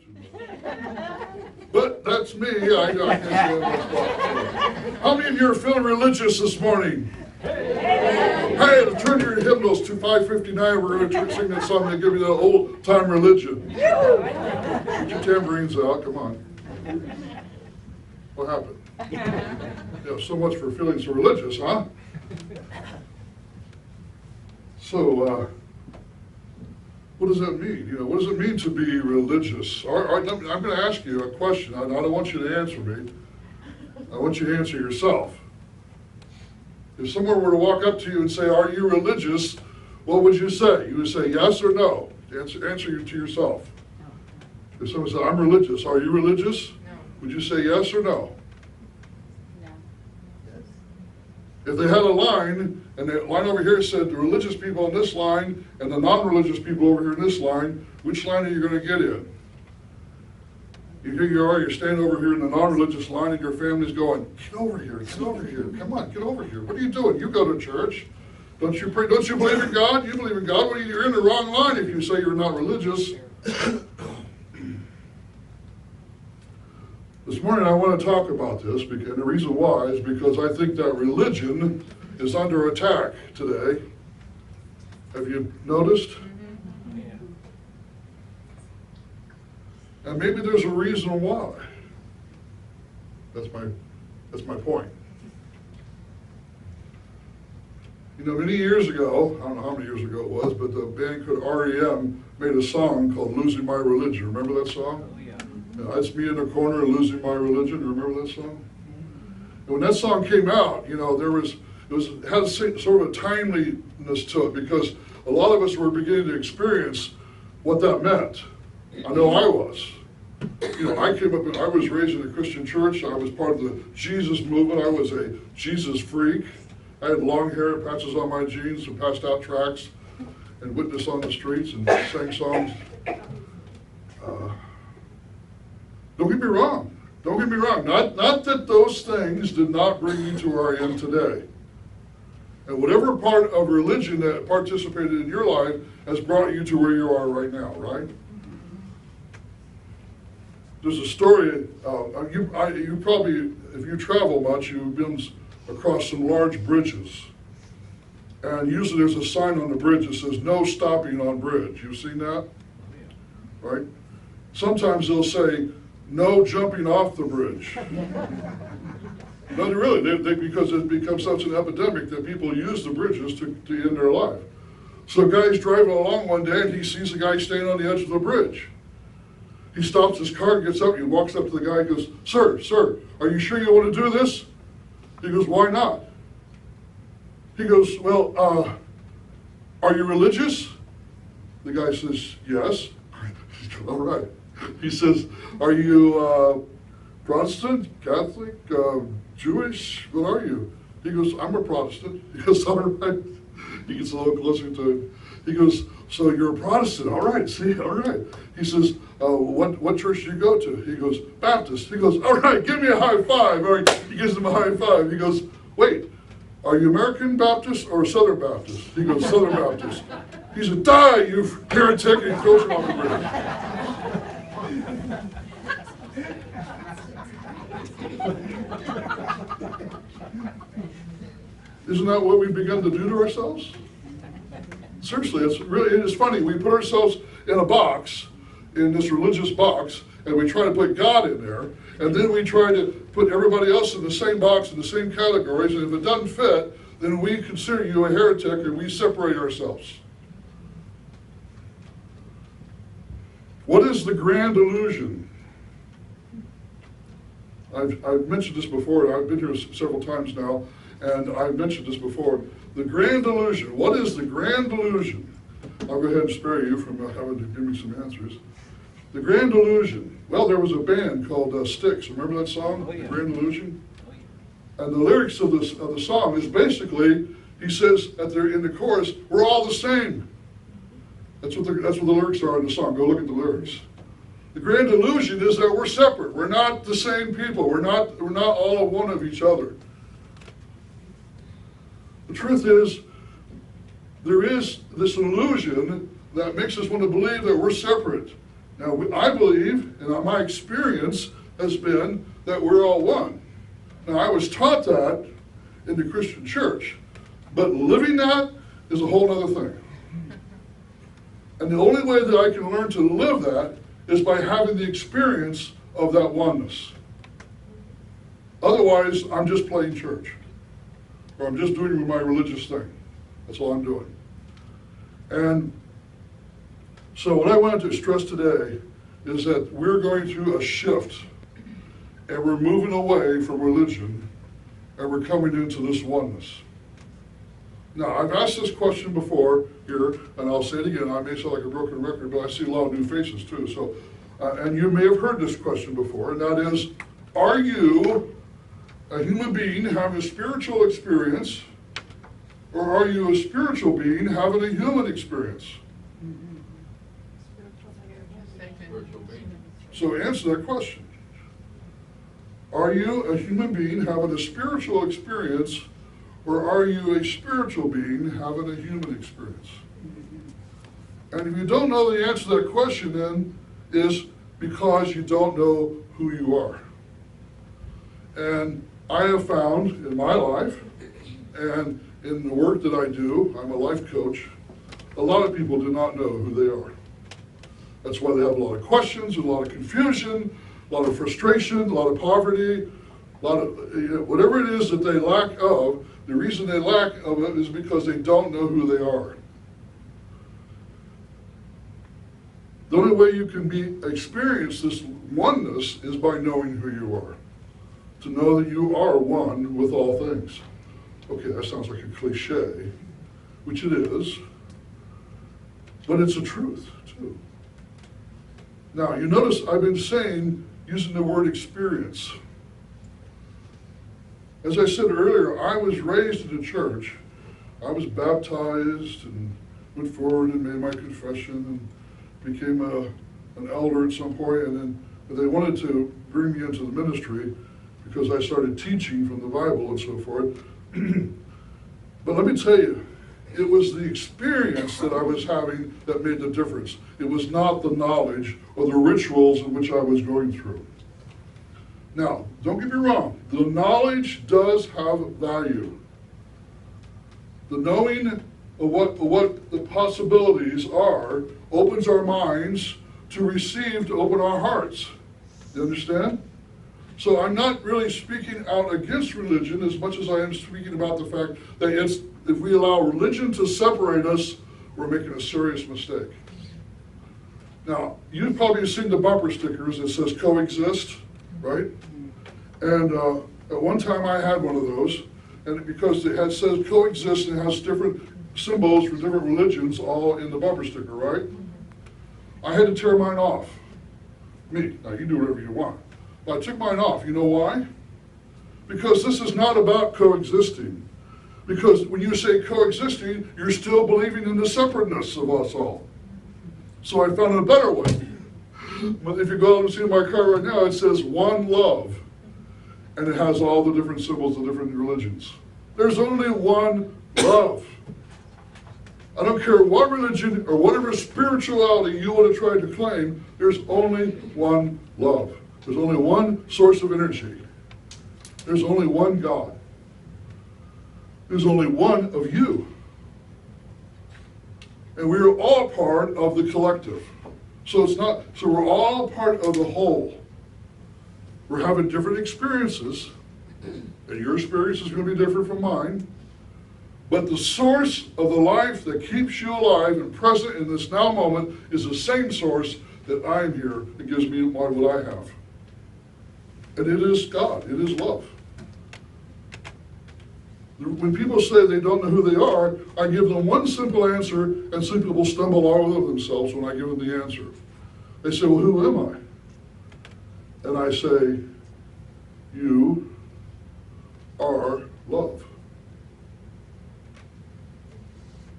want to. But that's me. I can't stand that spot. How many of you are feeling religious this morning? Hey, turn your hymnals to 559. We're going to sing that song that give you that old time religion. Get your tambourines out. Come on. What happened? Yeah, so much for feeling so religious, huh? So, what does that mean? You know, what does it mean to be religious? All right, I'm going to ask you a question. I don't want you to answer me. I want you to answer yourself. If someone were to walk up to you and say, "Are you religious?" what would you say? You would say yes or no. Answer to yourself. If someone said, "I'm religious," are you religious? No. Would you say yes or no? No. If they had a line, and the line over here said the religious people in this line and the non-religious people over here in this line, which line are you going to get in? Here you are, you're standing over here in the non-religious line and your family's going, get over here, come on, get over here. What are you doing? You go to church. Don't you pray? Don't you believe in God? You believe in God. Well, you're in the wrong line if you say you're not religious. This morning I want to talk about this, and the reason why is because I think that religion is under attack today. Have you noticed? And maybe there's a reason why. That's my point. You know, many years ago, I don't know how many years ago it was, but the band called REM made a song called "Losing My Religion." Remember that song? Oh, yeah. That's me in the corner losing my religion. Remember that song? And when that song came out, you know, it had sort of a timeliness to it because a lot of us were beginning to experience what that meant. I know I was. You know, I was raised in a Christian church. I was part of the Jesus movement. I was a Jesus freak. I had long hair, patches on my jeans, and passed out tracts, and witnessed on the streets and sang songs. Don't get me wrong. Don't get me wrong. Not that those things did not bring you to where I am today. And whatever part of religion that participated in your life has brought you to where you are right now, right? There's a story, you probably, if you travel much, you've been across some large bridges. And usually there's a sign on the bridge that says, "No stopping on bridge." You've seen that? Right? Sometimes they'll say, "No jumping off the bridge." No, really, because it becomes such an epidemic that people use the bridges to end their life. So a guy's driving along one day and he sees a guy standing on the edge of the bridge. He stops his car, gets up, he walks up to the guy and goes, Sir, are you sure you want to do this?" He goes, "Why not?" He goes, "Well, are you religious?" The guy says, "Yes." All right. He says, "Are you Protestant, Catholic, Jewish? What are you?" He goes, "I'm a Protestant." He goes, "All right." He gets a little closer to him. He goes, "So you're a Protestant? All right, see, all right." He says, what church do you go to?" He goes, "Baptist." He goes, "All right, give me a high five." All right, he gives him a high five. He goes, "Wait, are you American Baptist or Southern Baptist?" He goes, "Southern Baptist." He said, "Die, you heretic," and throws him off the bridge. Isn't that what we've begun to do to ourselves? Seriously, it's funny. We put ourselves in a box, in this religious box, and we try to put God in there, and then we try to put everybody else in the same box, in the same categories, and if it doesn't fit, then we consider you a heretic and we separate ourselves. What is the grand illusion? I've mentioned this before. I've been here several times now, and I've mentioned this before. The grand illusion. What is the grand illusion? I'll go ahead and spare you from having to give me some answers. The grand illusion. Well, there was a band called Styx. Remember that song, Oh, yeah. The Grand Illusion? Oh, yeah. And the lyrics of the song is basically, he says in the chorus, "We're all the same." That's what the lyrics are in the song. Go look at the lyrics. The grand illusion is that we're separate. We're not the same people. We're not all one of each other. The truth is, there is this illusion that makes us want to believe that we're separate. Now, I believe, and my experience has been that we're all one. Now, I was taught that in the Christian church, but living that is a whole other thing. And the only way that I can learn to live that is by having the experience of that oneness. Otherwise, I'm just playing church, or I'm just doing my religious thing. That's all I'm doing. And so what I wanted to stress today is that we're going through a shift, and we're moving away from religion, and we're coming into this oneness. Now, I've asked this question before here, and I'll say it again. I may sound like a broken record, but I see a lot of new faces too. So, and you may have heard this question before, and that is, are you a human being having a spiritual experience, or are you a spiritual being having a human experience? So answer that question. Are you a human being having a spiritual experience, or are you a spiritual being having a human experience? And if you don't know the answer to that question, then is because you don't know who you are. And I have found in my life, and in the work that I do, I'm a life coach, a lot of people do not know who they are. That's why they have a lot of questions, a lot of confusion, a lot of frustration, a lot of poverty, a lot of whatever it is that they lack of. The reason they lack of it is because they don't know who they are. The only way you can experience this oneness is by knowing who you are. To know that you are one with all things. Okay, that sounds like a cliche, which it is, but it's a truth too. Now, you notice I've been using the word experience. As I said earlier, I was raised in a church. I was baptized and went forward and made my confession and became an elder at some point, and then they wanted to bring me into the ministry because I started teaching from the Bible and so forth. But let me tell you, it was the experience that I was having that made the difference. It was not the knowledge or the rituals in which I was going through. Now, don't get me wrong, the knowledge does have value. The knowing of what the possibilities are opens our minds to receive, to open our hearts. You understand? So I'm not really speaking out against religion as much as I am speaking about the fact that if we allow religion to separate us, we're making a serious mistake. Now, you've probably seen the bumper stickers that says coexist, right? And at one time I had one of those, and because it says coexist and it has different symbols for different religions all in the bumper sticker, right? I had to tear mine off. Me, now you do whatever you want. But I took mine off. You know why? Because this is not about coexisting. Because when you say coexisting, you're still believing in the separateness of us all. So I found a better way. But if you go out and see my car right now, it says one love. And it has all the different symbols of different religions. There's only one love. I don't care what religion or whatever spirituality you want to try to claim, there's only one love. There's only one source of energy. There's only one God. There's only one of you. And we are all part of the collective. So we're all part of the whole. We're having different experiences, and your experience is going to be different from mine. But the source of the life that keeps you alive and present in this now moment is the same source that I am here that gives me what I have. And it is God. It is love. When people say they don't know who they are, I give them one simple answer, and some people stumble all over themselves when I give them the answer. They say, well, who am I? And I say, you are love.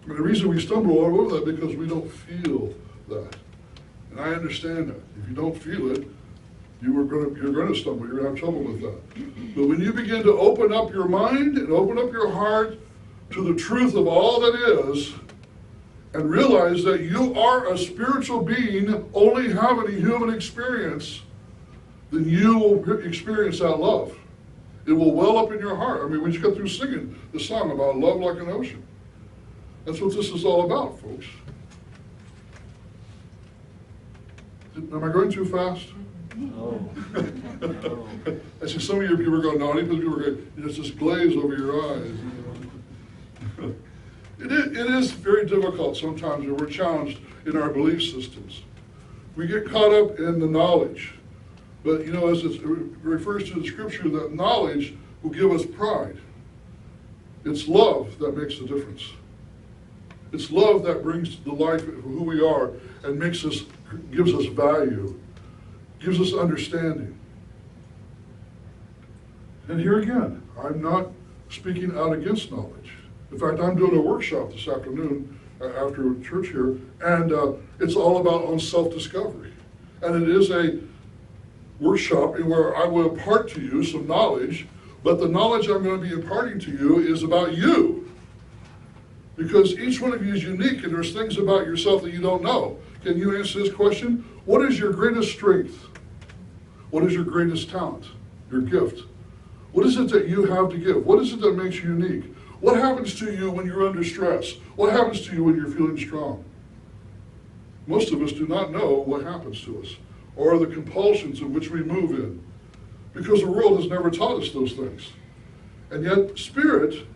And the reason we stumble all over that is because we don't feel that. And I understand that. If you don't feel it, you're going to stumble. You're going to have trouble with that. But when you begin to open up your mind and open up your heart to the truth of all that is, and realize that you are a spiritual being only having a human experience, then you will experience that love. It will well up in your heart. I mean, we just got through singing the song about love like an ocean. That's what this is all about, folks. Am I going too fast? No. I see some of your people are going, no, people are going, there's this glaze over your eyes. It is very difficult sometimes when we're challenged in our belief systems. We get caught up in the knowledge. But, you know, as it refers to the scripture, that knowledge will give us pride. It's love that makes the difference. It's love that brings the life of who we are and gives us value, gives us understanding. And here again, I'm not speaking out against knowledge. In fact, I'm doing a workshop this afternoon after church here, and it's all about on self-discovery. And it is a workshop where I will impart to you some knowledge, but the knowledge I'm going to be imparting to you is about you. Because each one of you is unique, and there's things about yourself that you don't know. Can you answer this question? What is your greatest strength? What is your greatest talent? Your gift? What is it that you have to give? What is it that makes you unique? What happens to you when you're under stress? What happens to you when you're feeling strong? Most of us do not know what happens to us, or the compulsions in which we move in, because the world has never taught us those things. And yet, Spirit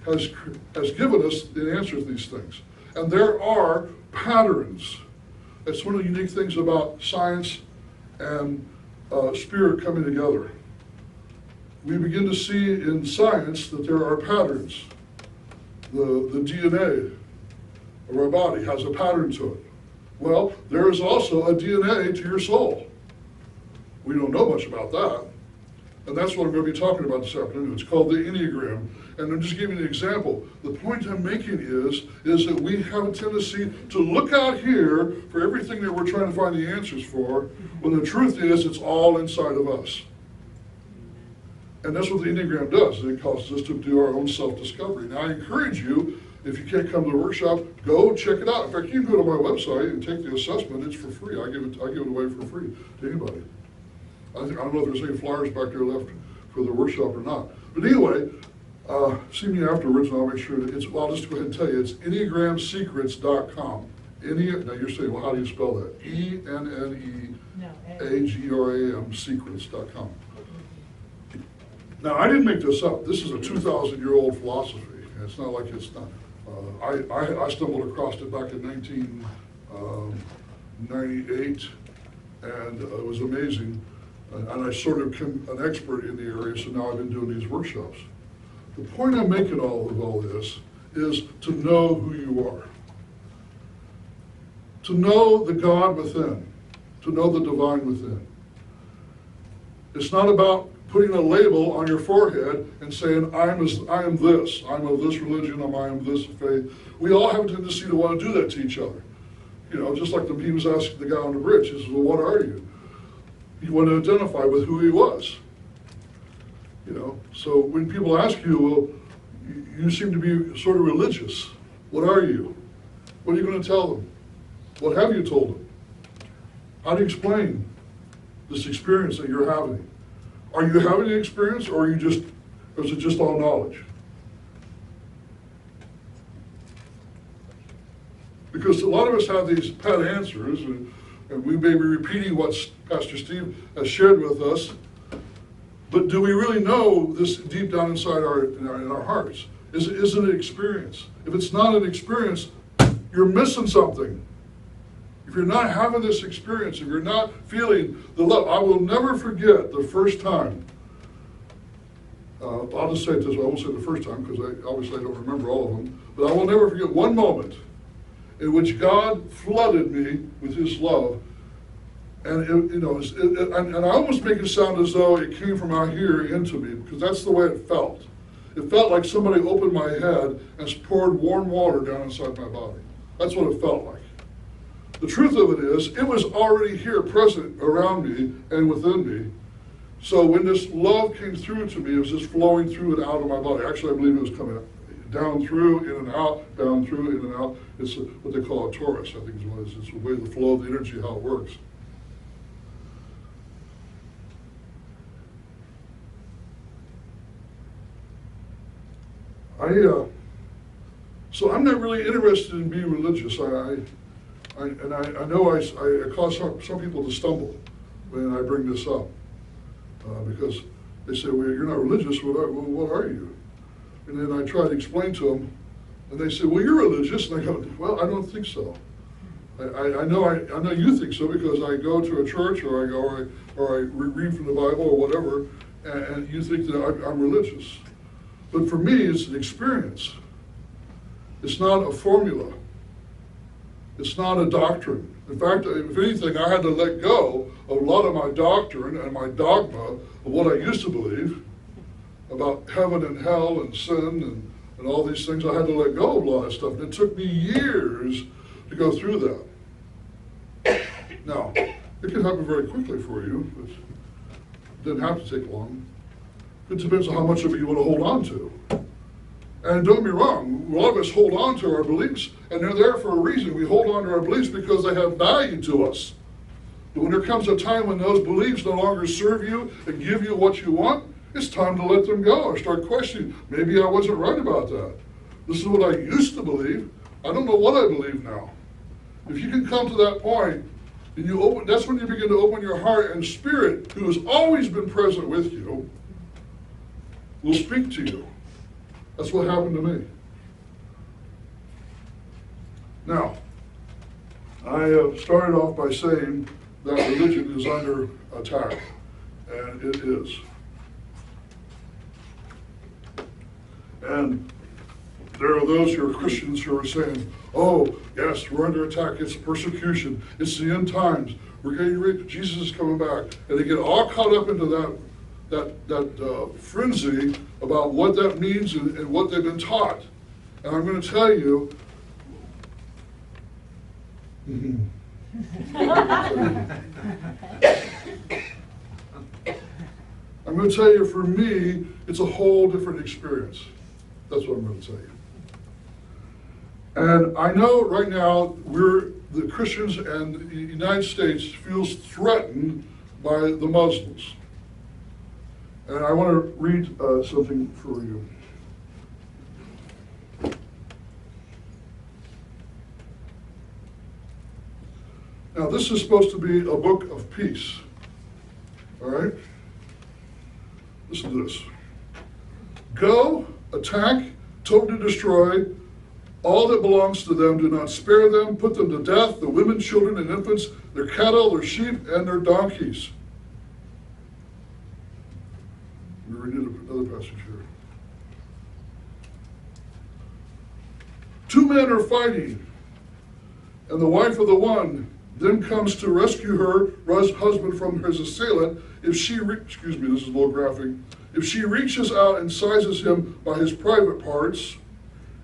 has given us the answer to these things. And there are patterns. That's one of the unique things about science and Spirit coming together. We begin to see in science that there are patterns. The DNA of our body has a pattern to it. Well, there is also a DNA to your soul. We don't know much about that. And that's what I'm going to be talking about this afternoon. It's called the Enneagram. And I'm just giving you an example. The point I'm making is that we have a tendency to look out here for everything that we're trying to find the answers for, when the truth is it's all inside of us. And that's what the Enneagram does. It causes us to do our own self-discovery. Now, I encourage you, if you can't come to the workshop, go check it out. In fact, you can go to my website and take the assessment. It's for free. I give it away for free to anybody. I don't know if there's any flyers back there left for the workshop or not. But anyway, see me afterwards and I'll make sure that I'll just go ahead and tell you, it's EnneagramSecrets.com. Now you're saying, well, how do you spell that? ENNEAGRAM Secrets.com. Now, I didn't make this up. This is a 2,000-year-old philosophy. It's not like it's not. I stumbled across it back in 1998, and it was amazing. And I sort of became an expert in the area, so now I've been doing these workshops. The point I'm making all this is to know who you are. To know the God within. To know the divine within. It's not about putting a label on your forehead and saying, I am this, I'm of this religion, I am this faith. We all have a tendency to want to do that to each other. You know, just like he was asking the guy on the bridge, he says, well, what are you? You want to identify with who he was. You know, so when people ask you, well, you seem to be sort of religious. What are you? What are you going to tell them? What have you told them? How do you explain this experience that you're having? Are you having an experience, or is it just all knowledge? Because a lot of us have these pat answers, and we may be repeating what Pastor Steve has shared with us, but do we really know this deep down inside in our hearts? Is it an experience? If it's not an experience, you're missing something. If you're not having this experience, if you're not feeling the love, I will never forget the first time. I'll just say it this way, I won't say the first time because obviously I don't remember all of them, but I will never forget one moment in which God flooded me with His love, and and I almost make it sound as though it came from out here into me, because that's the way it felt. It felt like somebody opened my head and poured warm water down inside my body. That's what it felt like. The truth of it is, it was already here, present around me and within me. So when this love came through to me, it was just flowing through and out of my body. Actually, I believe it was coming down through, in and out, down through, in and out. It's what they call a torus, I think is what it is. It's the way the flow of the energy, how it works. So I'm not really interested in being religious. I know I cause some people to stumble when I bring this up because they say, well, you're not religious, what are you? And then I try to explain to them, and they say, well, you're religious. And I go, well, I don't think so. I know you think so because I go to a church or I read from the Bible or whatever, and you think that I'm religious. But for me, it's an experience. It's not a formula. It's not a doctrine. In fact, if anything, I had to let go of a lot of my doctrine and my dogma of what I used to believe about heaven and hell and sin and all these things. I had to let go of a lot of stuff. And it took me years to go through that. Now, it can happen very quickly for you, but it doesn't have to take long. It depends on how much of it you want to hold on to. And don't get me wrong, a lot of us hold on to our beliefs, and they're there for a reason. We hold on to our beliefs because they have value to us. But when there comes a time when those beliefs no longer serve you and give you what you want, it's time to let them go or start questioning, maybe I wasn't right about that. This is what I used to believe. I don't know what I believe now. If you can come to that point, and that's when you begin to open your heart, and Spirit, who has always been present with you, will speak to you. That's what happened to me. Now, I started off by saying that religion is under attack, and it is. And there are those who are Christians who are saying, oh, yes, we're under attack, it's persecution, it's the end times, we're getting ready, Jesus is coming back. And they get all caught up into that frenzy about what that means and what they've been taught. And I'm going to tell you, for me, it's a whole different experience. That's what I'm going to tell you. And I know right now the Christians and the United States feels threatened by the Muslims. And I want to read something for you. Now, this is supposed to be a book of peace. All right? Listen to this. Go, attack, totally destroy all that belongs to them. Do not spare them. Put them to death, the women, children, and infants, their cattle, their sheep, and their donkeys. We read another passage here. Two men are fighting, and the wife of the one then comes to rescue her husband from his assailant. This is a little graphic. If she reaches out and seizes him by his private parts,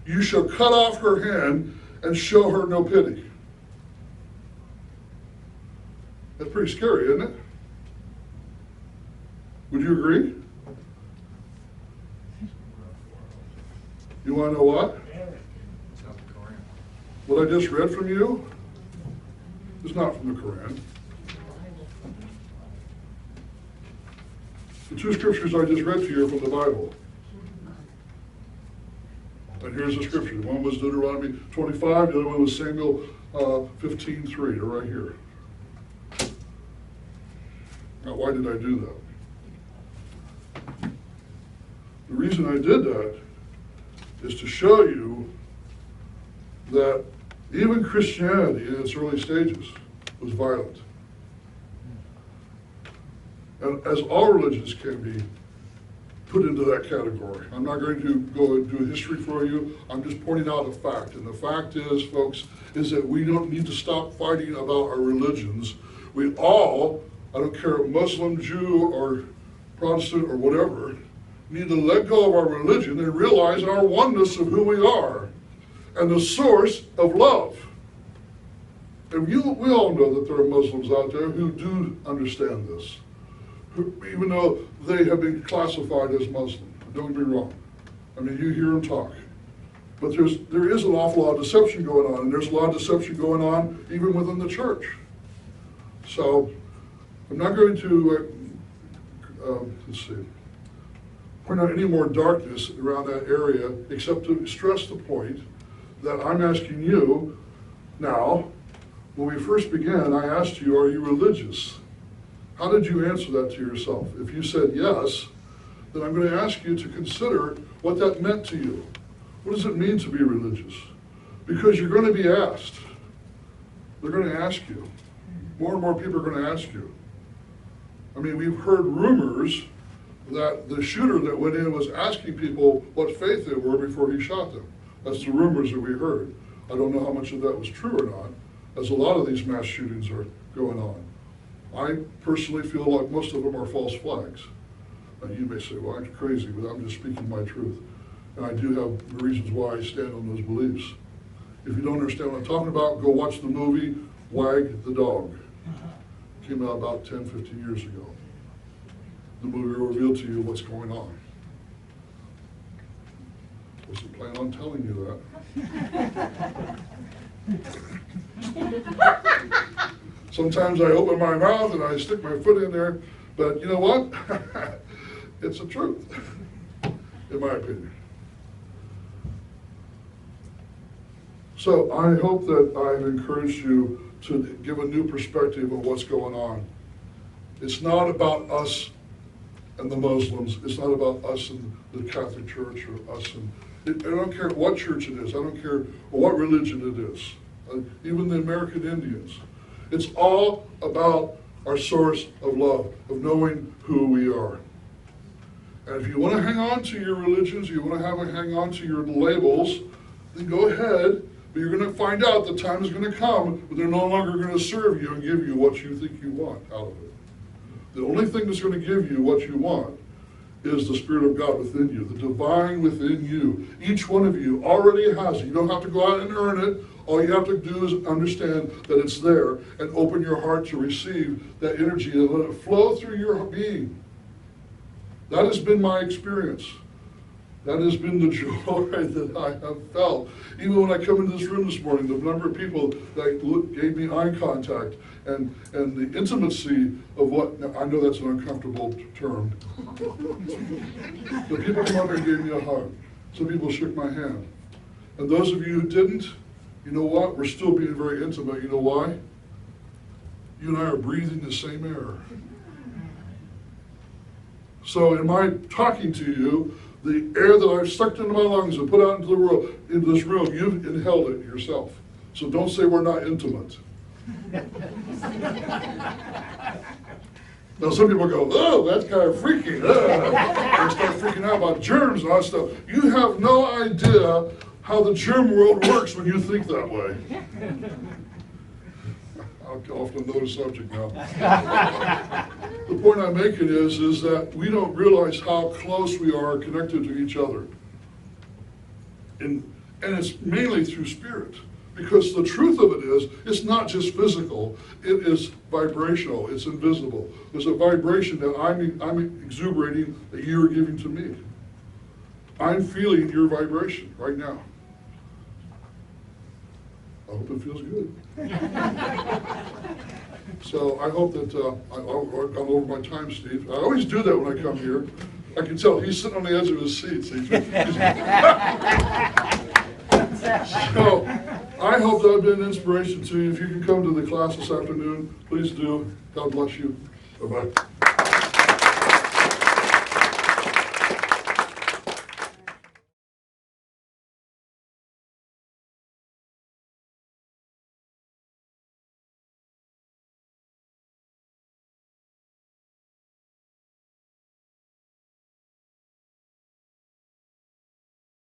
you shall cut off her hand and show her no pity. That's pretty scary, isn't it? Would you agree? You want to know what? What I just read from you is not from the Quran. The two scriptures I just read to you are from the Bible. And here's the scripture. One was Deuteronomy 25, the other one was Samuel 15:3. They're right here. Now, why did I do that? The reason I did that is to show you that even Christianity in its early stages was violent. And as all religions can be put into that category. I'm not going to go and do a history for you. I'm just pointing out a fact. And the fact is, folks, is that we don't need to stop fighting about our religions. We all, I don't care if Muslim, Jew, or Protestant, or whatever, need to let go of our religion and realize our oneness of who we are and the source of love. And we all know that there are Muslims out there who do understand this, even though they have been classified as Muslim. Don't get me wrong. I mean, you hear them talk. But there is an awful lot of deception going on, and there's a lot of deception going on even within the church. So I'm not going to, point out any more darkness around that area, except to stress the point that I'm asking you now. When we first began, I asked you, are you religious? How did you answer that to yourself? If you said yes, then I'm going to ask you to consider what that meant to you. What does it mean to be religious? Because you're going to be asked. They're going to ask you. More and more people are going to ask you. I mean, we've heard rumors that the shooter that went in was asking people what faith they were before he shot them. That's the rumors that we heard. I don't know how much of that was true or not, as a lot of these mass shootings are going on. I personally feel like most of them are false flags. Now you may say, well, I'm crazy, but I'm just speaking my truth. And I do have reasons why I stand on those beliefs. If you don't understand what I'm talking about, go watch the movie Wag the Dog. Came out about 10, 15 years ago. The movie will reveal to you what's going on. Wasn't planning on telling you that. Sometimes I open my mouth and I stick my foot in there, but you know what? It's the truth, in my opinion. So I hope that I've encouraged you to give a new perspective of what's going on. It's not about us and the Muslims. It's not about us and the Catholic Church or us and, I don't care what church it is. I don't care what religion it is. Even the American Indians. It's all about our source of love, of knowing who we are. And if you want to hang on to your religions, you want to hang on to your labels, then go ahead. But you're going to find out the time is going to come when they're no longer going to serve you and give you what you think you want out of it. The only thing that's going to give you what you want is the Spirit of God within you, the divine within you. Each one of you already has it. You don't have to go out and earn it. All you have to do is understand that it's there and open your heart to receive that energy and let it flow through your being. That has been my experience. That has been the joy that I have felt. Even when I come into this room this morning, the number of people that gave me eye contact and the intimacy of what, I know that's an uncomfortable term. But people came up and gave me a hug. Some people shook my hand. And those of you who didn't, you know what? We're still being very intimate. You know why? You and I are breathing the same air. So in my talking to you, the air that I've sucked into my lungs and put out into the world, into this room, you've inhaled it yourself. So don't say we're not intimate. Now some people go, oh, that's kind of freaky. They start freaking out about germs and all that stuff. You have no idea how the germ world works when you think that way. I'll off to another subject now. The point I'm making is that we don't realize how close we are connected to each other. And it's mainly through spirit. Because the truth of it is, it's not just physical, it is vibrational, it's invisible. There's a vibration that I'm exuberating that you are giving to me. I'm feeling your vibration right now. I hope it feels good. So I hope that I've gone over my time, Steve. I always do that when I come here. I can tell he's sitting on the edge of his seat. So I hope that I've been an inspiration to you. If you can come to the class this afternoon, please do. God bless you. Bye-bye.